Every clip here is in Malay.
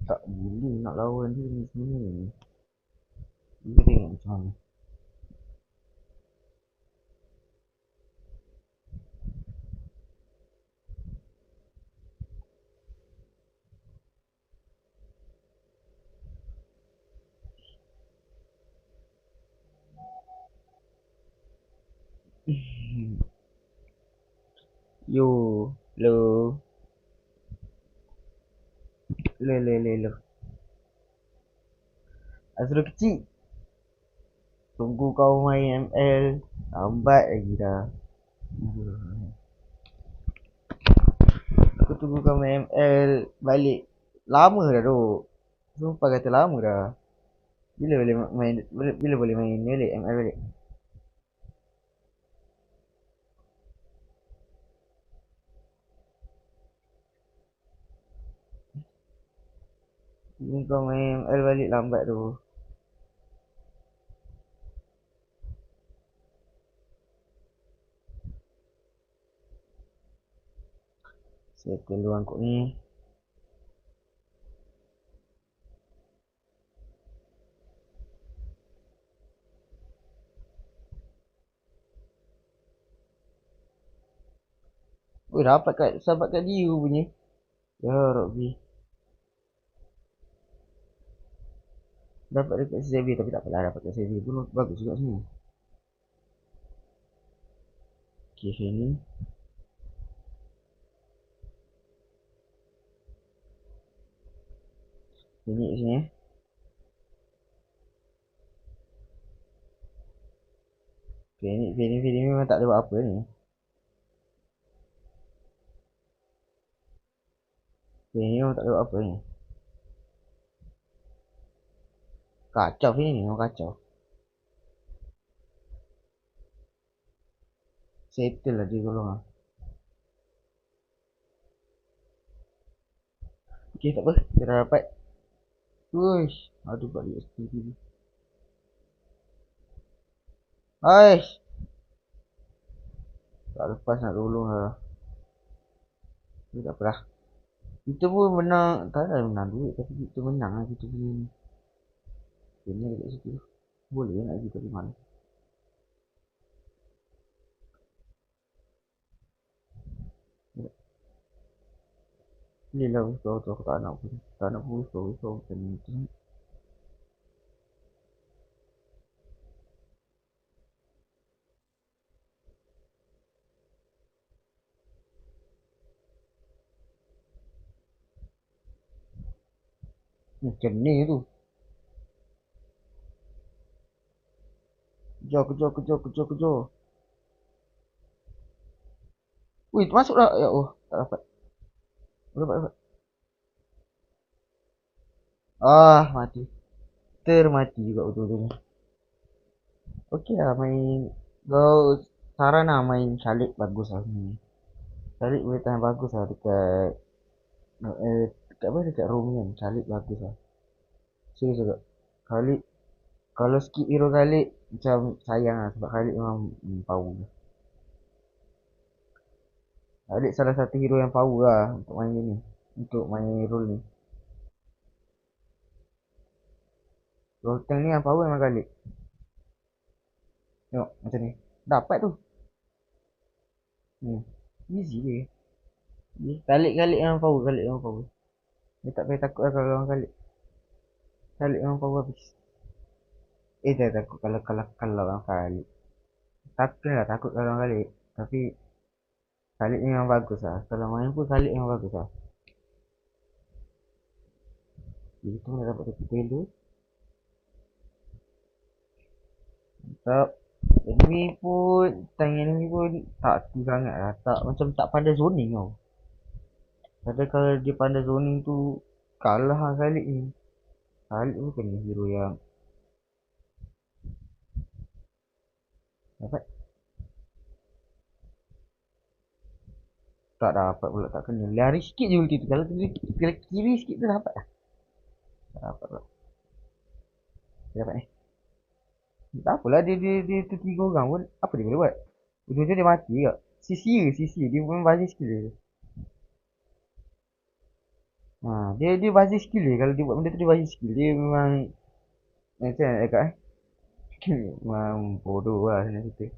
Tak boleh nak lawan dia ni sebenarnya ni. Dia tengok macam mana. Yo, lo, lo. Azrul kecil. Tunggu kau main ML. Lambat lagi dah. Aku tunggu kau main ML balik. Lama dah tu. Sumpah kata lama dah. Bila boleh main balik ML balik? Tunggu kau main ML balik lambat tu. Settle luang kok ni. Oh dapat kat sahabat kat dia punya. Ya Rabbi. Dapat dekat Xavier tapi tak apalah dapat kat Xavier pun bagus juga semua. Okay sini. Sini sini eh. Sini memang tak ada buat apa ni. Sini memang tak ada buat apa ni. Kacau sini ni memang kacau. Settle lah dia tolong lah. Okay tak apa. Kita dah dapat. Wuish. Aduh balik STV. Aish. Tak lepas nak tolong lah. Tapi tak apalah. Kita pun menang. Tak ada menang duit. Tapi kita menang lah. Kita punya ni. Kena dekat situ. Boleh nak pergi tapi mana. Boleh lah withdraw tu. Aku tak nak pun. Tak nak pun withdraw. Withdraw macam ni. Macam ni tu. Kejar. Wih, masuk lah. Ya Allah, tak dapat. Dapat. Ah, mati. Termati juga betul-betul. Okey lah main. Kau saran lah main Shalik bagus lah ni. Shalik boleh tahan bagus lah dekat dekat apa dekat room kan. Shalik bagus lah. Serius juga. Khalid kalau skip hero Khalid macam sayang lah sebab Khalid memang power. Khalid salah satu hero yang power lah untuk main ni. Untuk main role ni. Role tank ni yang power memang Khalid. Tengok macam ni. Dapat tu. Hmm. Easy je. Khalid memang power. Dia tak payah takut lah kalau lawan Khalid. Khalid memang power habis. Dah takut kalau lawan Khalid. Takut kalau lawan Khalid. Tapi Khalid ni memang bagus lah. Kalau main pun Khalid memang bagus lah. Jadi tu dah dapat satu pelu. Mantap. Enemy pun tak tu sangat lah. Tak, macam tak pandai zoning tau. Padahal kalau dia pandai zoning tu kalah lah Khalid ni. Khalid bukan hero yang dapat. Tak dapat pula tak kena. Lari sikit je ulti tu. Kalau kiri sikit tu dapat lah. Tak dapat pula. Dia dapat ni. Tak apalah dia tu 3 orang pun. Apa dia boleh buat? Ujung-ujung dia mati ke? Sia-sia. Dia pun balik skill dia. Dia basis skill dia. Kalau dia buat benda tu dia basis skill. Dia memang macam mana cakap eh? Memang bodoh lah senang cerita.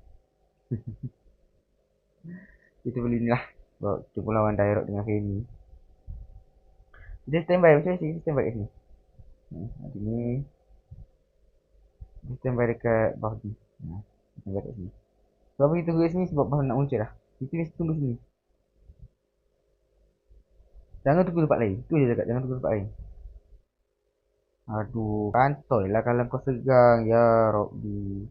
Kita boleh ni lah. Bawa kita pun lawan Dairot dengan Fanny. Kita standby macam mana kita standby kat sini. Nanti ni kita standby dekat bawah ni. Standby kat sini. Sebab kita tunggu kat sini sebab bahan nak muncul dah. Kita mesti tunggu sini. Jangan tunggu tempat lain. Tu je cakap, jangan tunggu tempat lain. Aduh, kantoi lah kalau kau segang ya Robby.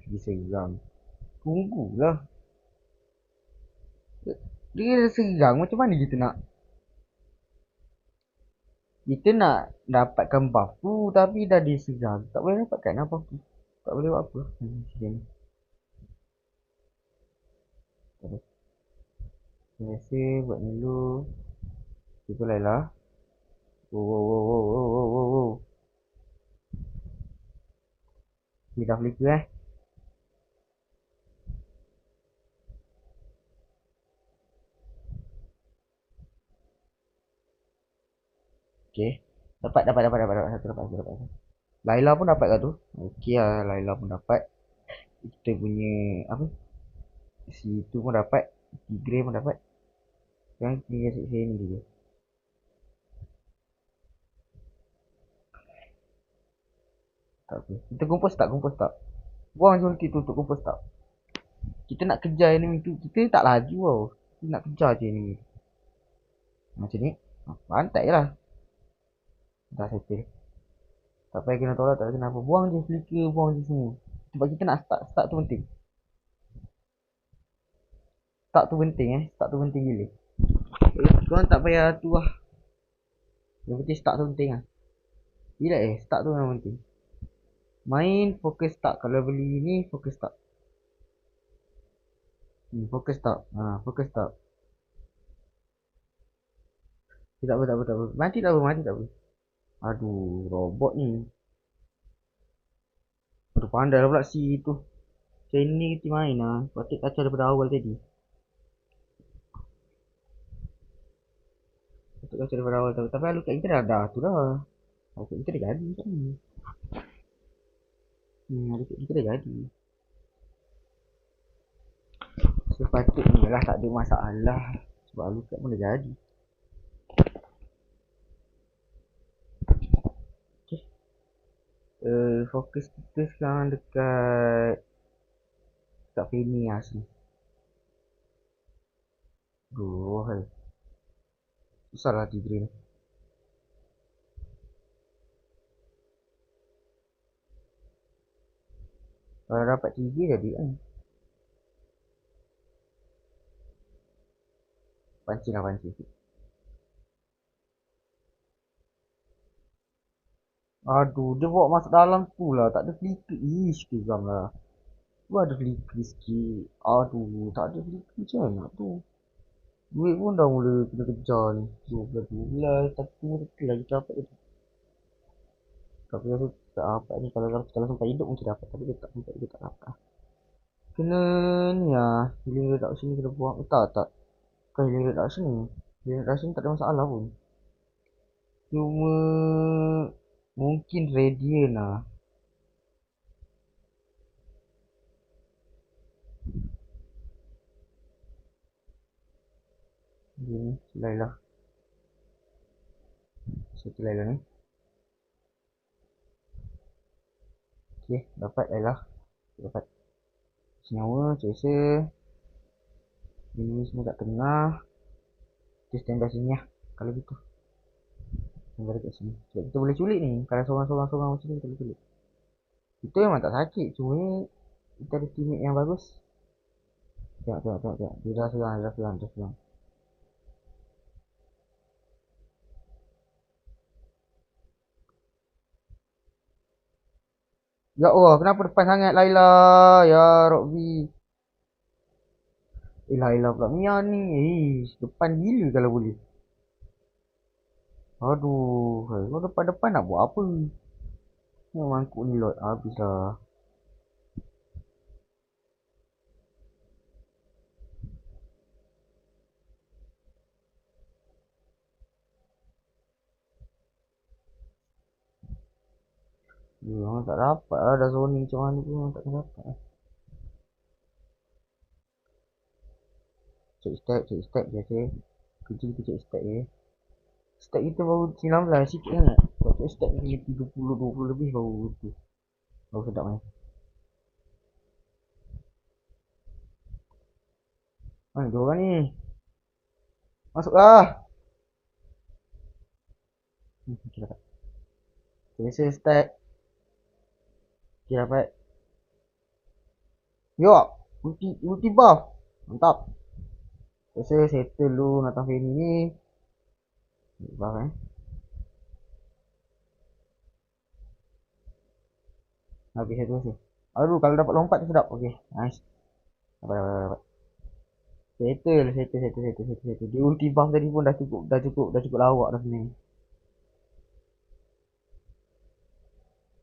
Disegang. Tunggulah. Dia segang macam mana kita nak dapatkan buff tu tapi dah disegang. Tak boleh dapatkan apa tu. Tak boleh buat apa. Macam ni. Biasa buat dulu. Kita lah. Wow. Dia dah flicker Okay. Dapat. Satu dapat. Laila pun dapat kat tu. Okay lah, Laila pun dapat. Kita punya, apa? Si tu pun dapat. Tigre pun dapat. Sekarang tinggal seksi ni je. Tak apa. Kita kumpul tak? Buang je ulti tu untuk kumpul tak? Kita nak kejar enemy tu. Kita tak laju tau. Kita nak kejar je enemy. Macam ni. Pantai je lah. Dah settle. Tak payah kena tolak, tak payah kenapa. Buang je flicker, buang je semua. Sebab kita nak start. Start tu penting. Start tu penting gila. Korang tak payah tu lah. Yang penting start tu penting lah. Relax start tu memang penting. Main fokus start. Kalau beli ni fokus start. Fokus start. Fokus start. Tak apa. Mati tak apa. Aduh, robot ni. Aduh, pandai lah pula si tu. Macam ni kita main lah. Patut kacau daripada awal tadi. Tapi lalu kat kita dah tu dah. Kat kita dah jadi kan. Lalu kat kita dah jadi. Sepatutnya lah tak ada masalah. Sebab lalu kat pun dah jadi. Fokus kita sekarang dekat Fanny lah sini. Aduh, hai. Susah lah Tigre ni. Kalau dapat Tigre jadi kan. Pancing. Aduh, dia bawa masuk dalam tu lah. Tak ada flicker. Ish, kegam lah. Tu ada flicker sikit. Aduh, tak ada flicker macam mana tu. Duit pun dah mula kena kejar ni. 12. Tapi mungkin lagi dapat je. Tapi rasa tak dapat ni. Kalau sampai hidup mungkin dapat. Tapi dia tak sampai hidup tak dapat. Kena ni lah. Healing reduction ni kena buang. Tak. Bukan healing reduction ni. Healing reduction tak ada masalah pun. Cuma mungkin radiant lah. Dia ni Laila. Satu Laila ni. Okay, dapat Laila. Dapat senyawa, chaser. Ini semua kat tengah. Kita stand by sini lah. Kalau gitu. Stand by dekat sini. Sebab kita boleh culik ni. Kalau sorang-sorang macam ni kita boleh culik. Kita memang tak sakit. Cuma kita ada teammate yang bagus. Tengok. Dia dah serang. Ya Allah, kenapa depan sangat Laila? Ya Robby. Laila pula Mia ni. Depan gila kalau boleh. Aduh, kau depan nak buat apa? Ni mangkuk ni lot, habis lah. Memang tak dapat lah. Dah zoning macam mana pun memang tak dapat lah. Cek step biasa. Kerja kita cek step je. Step kita baru 19 sikit sangat. Kalau cek step ni 30, 20 lebih baru tu. Baru sedap kan. Mana dia orang ni? Masuklah. Okay, dapat. Biasa step. Okay, dapat. Yo, ulti buff. Mantap. Biasa settle dulu Nathan Fanny ni. Buff Habis satu masa. Aduh, kalau dapat lompat tu sedap. Okay, nice. Dapat. Settle. Dia ulti buff tadi pun dah cukup lawak dah sebenarnya.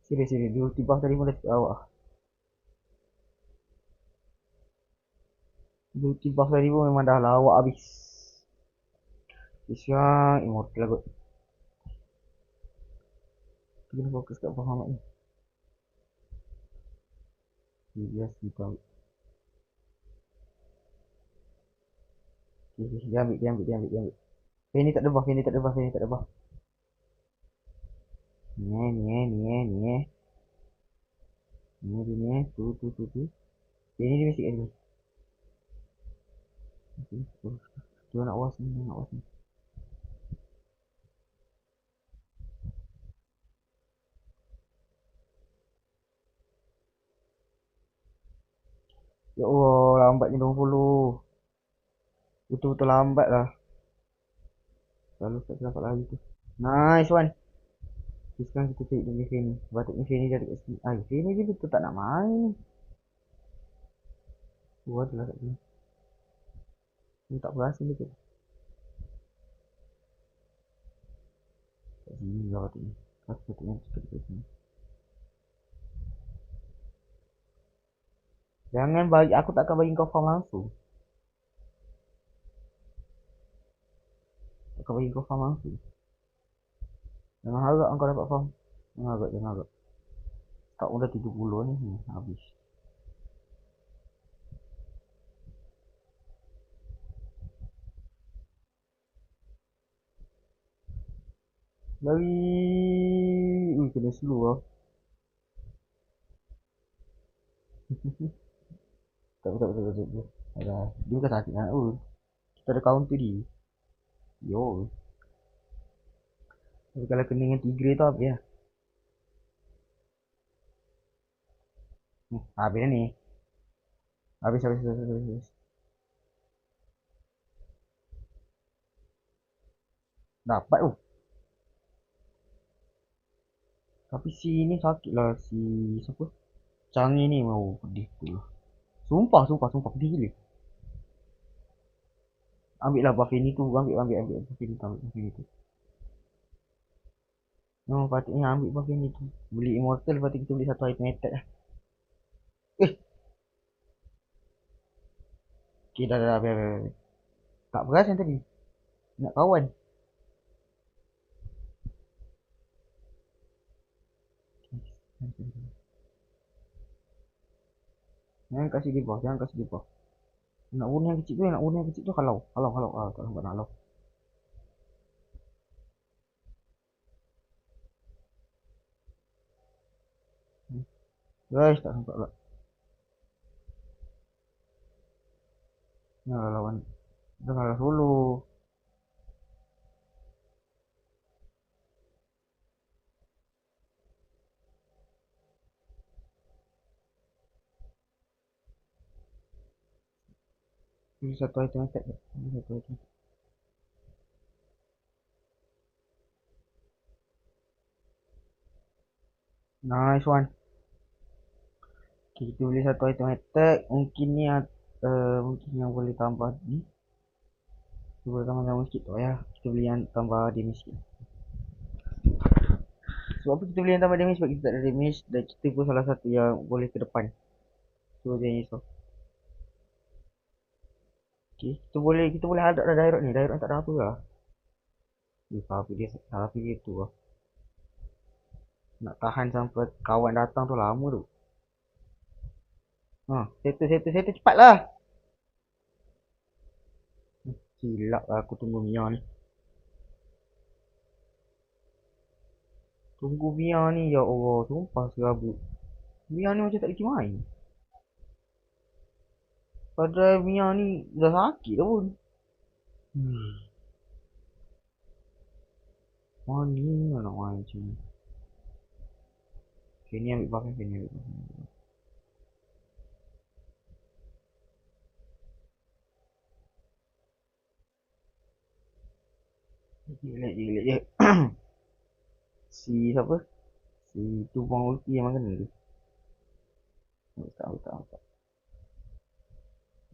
Serius. Dia ulti buff tadi pun dah cukup lawak. Dia ulti buff tadi pun memang dah lawak habis. Siang immortal lah kot. Kita kena fokus kat buff Ahmad ni. Dia kita ambil. Dia ambil. Ini tak ada buff. Ni. Ni. Tu. Ini dia mesti kat sini. Dia nak was ni. Ya Allah, lambatnya 20. Betul-betul lambat lah. Selalu tak dapat lagi tu. Nice one. Sekarang kita cari dengan Fanny. Patutnya Fanny dah dekat sini. Fanny dia betul tak nak main. Ada lah kat sini. Dia tak berhasil dia. Kat sini lah patutnya. Patutnya cepat dekat sini. Jangan bagi, aku tak akan bagi kau farm langsung. Tak akan bagi kau farm langsung. Jangan harap kau dapat farm. Jangan harap. Tak udah 70 ni. Habis. Lari. Kena slow lah. Tak. Ada. Dia bukan sakit kan. Kita ada counter dia. Yo. Tapi kalau kena dengan Tigre tu apa ya? Habis dah ni. Habis. Dapat tu. Tapi si ni sakit lah. Si siapa? Changi ni mau pedih tu. Sumpah pedih gila. Ambil lah buff ini tu. Ambil buff ini tu. No, patutnya ambil buff ini tu. Beli immortal, lepas tu kita beli satu item attack lah. Okay, dah. Biar. Tak beras yang tadi. Nak kawan. Jangan kasih dia buff. Nak bunuh yang kecil tu, halau. Tak nampak nak halau. Guys, tak nampak pula. Nah, lawan. Dah kalah solo. Ini satu item attack. Nice one. Okay, kita beli satu item attack. Mungkin ni mungkin yang boleh tambah ni. Kita boleh tambah damage sikit tu ya. Kita beli yang tambah damage sikit. Sebab apa kita beli yang tambah damage? Sebab kita tak ada damage. Dan kita pun salah satu yang boleh ke depan. So jangan risau. Okay, kita boleh hadap dah direct ni. Direct tak ada apa lah. Tapi dia tu lah. Nak tahan sampai kawan datang tu lama tu. Ha, settle cepatlah. Silap lah aku tunggu Mia ni. Tunggu Mia ni, ya Allah, sumpah serabut. Mia ni macam tak boleh main. Padahal Mia ni dah sakit dah pun. Mana nak main macam ni. Okay, ni ambil pakai, ni ambil pakai. Gilek je. Si siapa? Si tu buang ulti yang kena tu. Tak.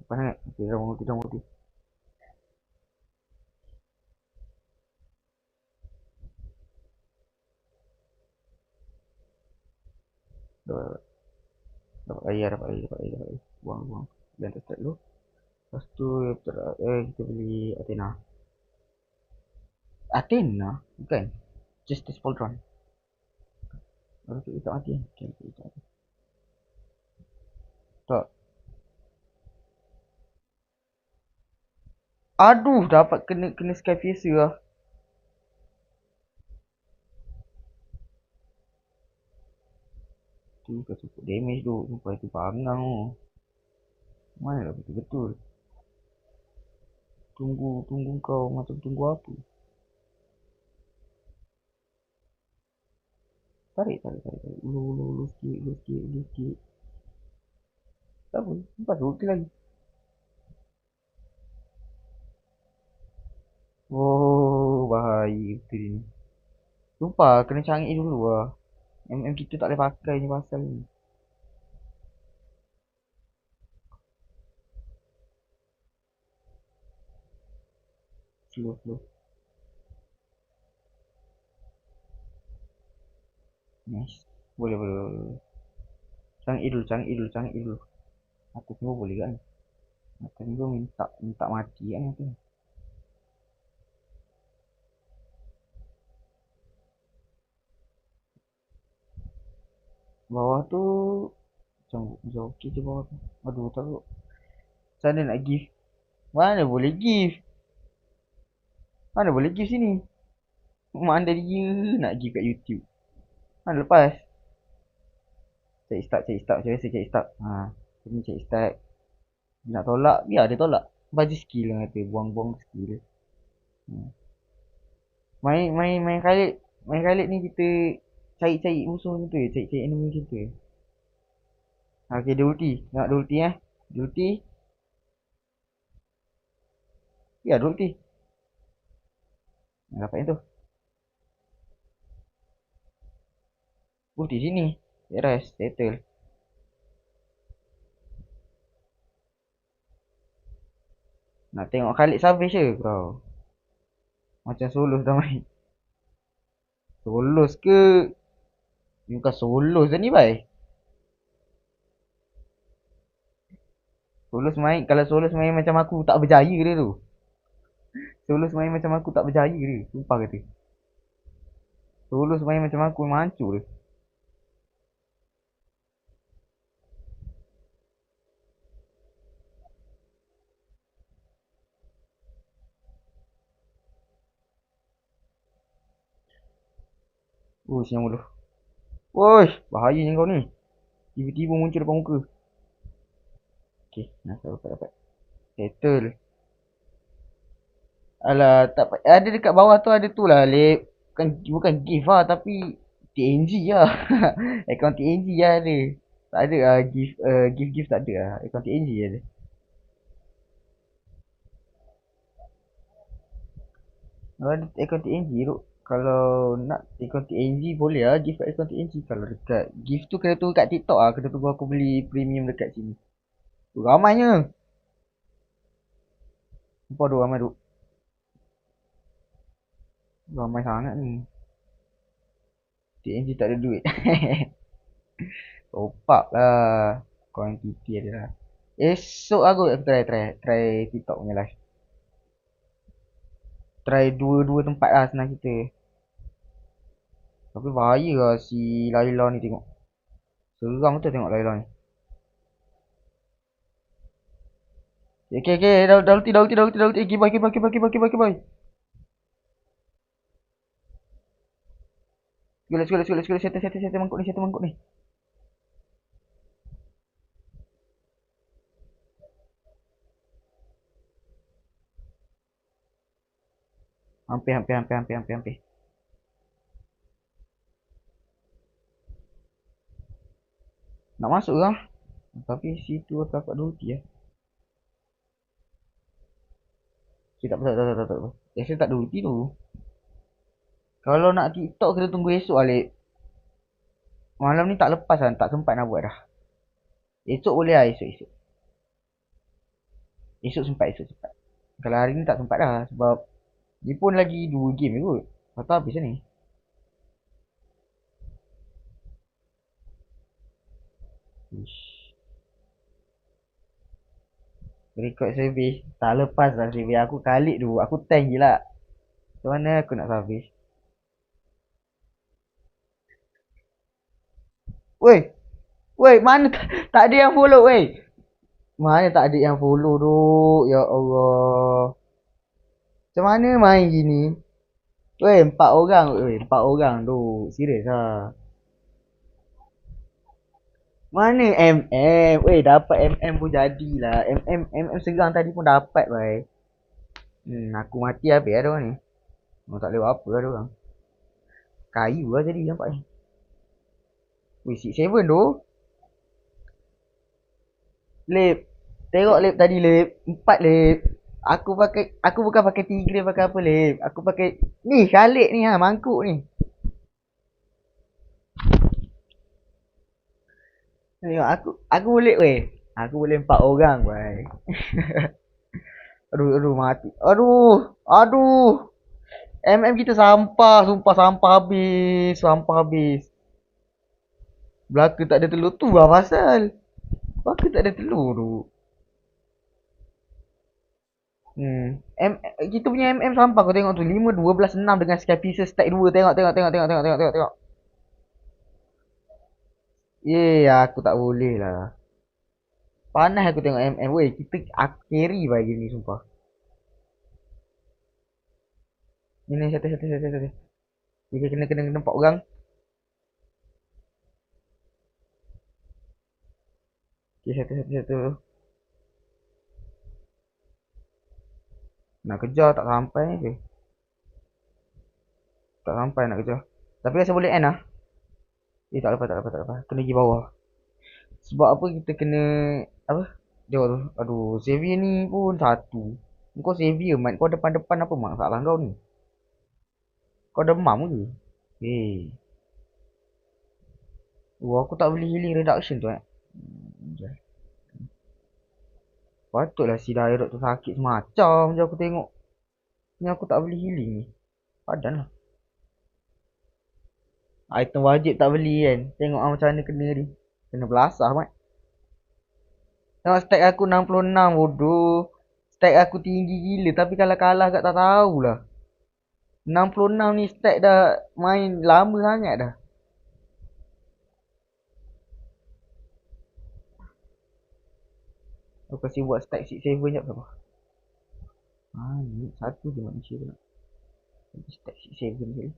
Apa sangat? Okay, dah buang ulti. Dapat air. Buang. Dan start dulu. Lepas tu kita beli Athena. Athena? Bukan. Justice Pauldron. Baru kita tak mati kan? Okay, kita mati. Tak. Aduh, dapat kena Skyfisher lah. Tu kau cukup damage tu. Sumpah itu pangang tu. Mana lah betul-betul. Tunggu kau macam tunggu apa? Tarik. Ulu sikit. Tak apa, lepas tu okey lagi. Oh, bahaya betul ni. Sumpah, kena cangik dulu lah. MM kita tak boleh pakai ni pasal ni. Slow. Nice. Boleh. Cangik dulu. Aku tunggu boleh kan? Aku tunggu minta mati kan aku. Bawah tu macam okey je bawah tu. Aduh, tahu. Sana nak give. Mana boleh give sini. Mana dia nak give kat YouTube. Mana lepas. Cari start. Macam biasa cari start. Ini cari start. Nak tolak, biar dia tolak. Bagi skill lah kata. Buang skill. Main Khalid ni kita cari musuh macam tu je. Cari enemy macam tu je. Okay, dia ulti. Nak dia ulti eh. Dia ulti. Ya, dia ulti. Dapat yang tu. Ulti sini. Rest. Settle. Nak tengok Khalid Savage ke kau? Macam Solos dah main. Solos ke? Ni bukan Solos dah ni, bhai. Kalau Solos main macam aku tak berjaya dia tu. Solos main macam aku tak berjaya dia. Sumpah kata. Solos main macam aku memang hancur dia. Siang mulu. Woi, bahayanya kau ni. Tiba-tiba muncul depan muka. Okay, nak dapat. Settle. Alah, tak ada dekat bawah tu ada tu lah, lep. Bukan gift lah, tapi TNG lah. Account TNG lah ada. Tak ada lah, gift tak ada lah. Account TNG ada. Kalau ada account TNG tu, kalau nak account TNG boleh lah, gift kat account TNG. Kalau dekat gift tu kena tunggu kat TikTok lah, kena tunggu aku beli premium dekat sini. Tu ramainya. Nampak tu ramai tu. Ramai sangat ni. TNG tak ada duit. Top up lah. Quantity ada lah. Esok aku try TikTok punya live. Try dua tempat lah senang kita. Tapi bahaya lah si Laila ni tengok. Seram betul tengok Laila ni. Okay, okay. Dah ulti, dah ulti, dah ulti, dah ulti. Kibai, kibai, kibai, kibai, kibai, kibai. Let's go, let's go, let's go. Settle mangkuk ni, settle mangkuk ni. Hampir, hampir, hampir, hampir, hampir, hampir. Nak masuk lah. Tapi situ aku dapat ulti ya. Okay, tak apa, tak apa, tak apa. Biasa tak ada ulti tu. Kalau nak TikTok kena tunggu esok Alik. Malam ni tak lepas lah, tak sempat nak buat dah. Esok boleh lah, esok, esok. Esok sempat, esok sempat. Kalau hari ni tak sempat dah sebab dia pun lagi 2 game je kot. Lepas tu habis lah ni. Ish. Record service. Tak lepas lah service. Aku kalik dulu. Aku tank je lah. Macam mana aku nak service? Woi. Woi, mana tak ada yang follow woi. Mana tak ada yang follow tu? Ya Allah. Macam mana main gini? Woi, 4 orang. Woi, 4 orang tu. Serius lah. Mana MM? Weh, dapat MM pun jadilah. MM segang tadi pun dapat, bhai. Aku mati habis ada orang ni. Oh, tak boleh buat apa ada orang. Kayu lah jadi nampak ni. Weh, 6-7 tu. Lip. Tengok lip tadi lip. 4 lip. Aku bukan pakai 3 pakai apa lip. Aku pakai ni Khalid ni ha, mangkuk ni. Tengok aku boleh weh. Aku boleh 4 orang bhai. Aduh mati. Aduh. MM kita sampah, sumpah sampah habis, sampah habis. Belaka tak ada telur tu lah pasal. Belaka tak ada telur tu. Kita punya MM sampah kau tengok tu 5, 12, 6 dengan Sky Pieces stack 2. Tengok. Aku tak boleh lah. Panas aku tengok MM. Weh, aku carry bagi ni sumpah. Ni satu. Dia kena 4 orang. Okay, satu. Nak kejar tak sampai ni ke? Tak sampai nak kejar. Tapi rasa boleh end lah. Tak lepas. Kena pergi bawah. Sebab apa kita kena apa? Tengok tu. Aduh, Xavier ni pun satu. Kau Xavier mat kau depan-depan apa masalah kau ni? Kau demam ke? Aku tak beli healing reduction tu Patutlah si Dairot tu sakit semacam je aku tengok. Ni aku tak beli healing ni. Padan lah. Item wajib tak beli kan. Tengok macam mana kena ni. Kena belasah mat. Tengok stack aku 66 bodoh. Stack aku tinggi gila tapi kalau kalah kat tak tahulah. 66 ni stack dah main lama sangat dah. Aku kasi buat stack 6-7 jap apa. Ni satu je manusia tu nak. Stack 6-7 je.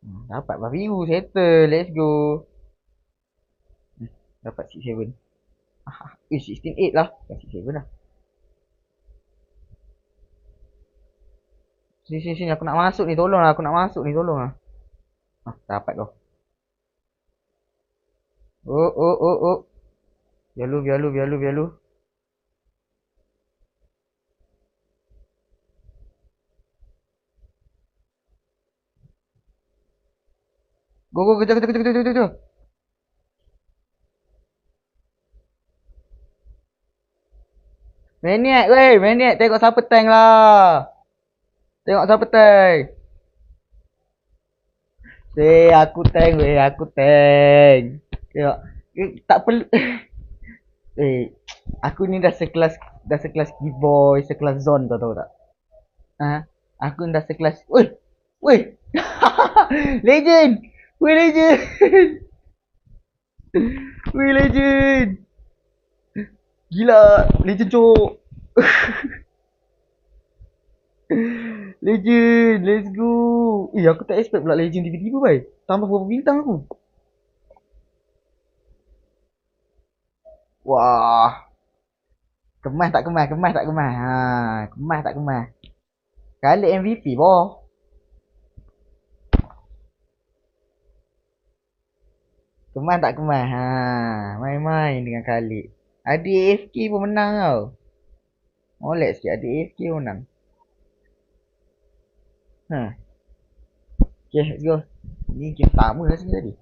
Dapat biru settle. Let's go. Dapat 6-7. 16-8 lah. Bukan 6-7 lah. Sini aku nak masuk ni, tolong lah. Dapat kau. Oh. Bialu. Go, kejar. Maniac, tengok siapa tank lah. Aku tank. Tengok. Tak perlu. Aku ni dah sekelas G-Boy, sekelas Zone tau tak? Aku ni dah sekelas. Weh. Legend. Weh legend. Weh legend. Gila, legend cok. Legend, let's go. Aku tak expect pula legend tiba-tiba bai. Tambah berapa bintang aku. Wah, kemas tak kemas, kemas tak kemas. Ha, kemas tak kemas. Kali MVP boh. Kemas tak kemas. Ha, main-main dengan Khalid. Adik AFK pun menang tau. Molek sikit adik AFK pun menang. Ha. Okay, let's go. Ni game pertama lah sini tadi.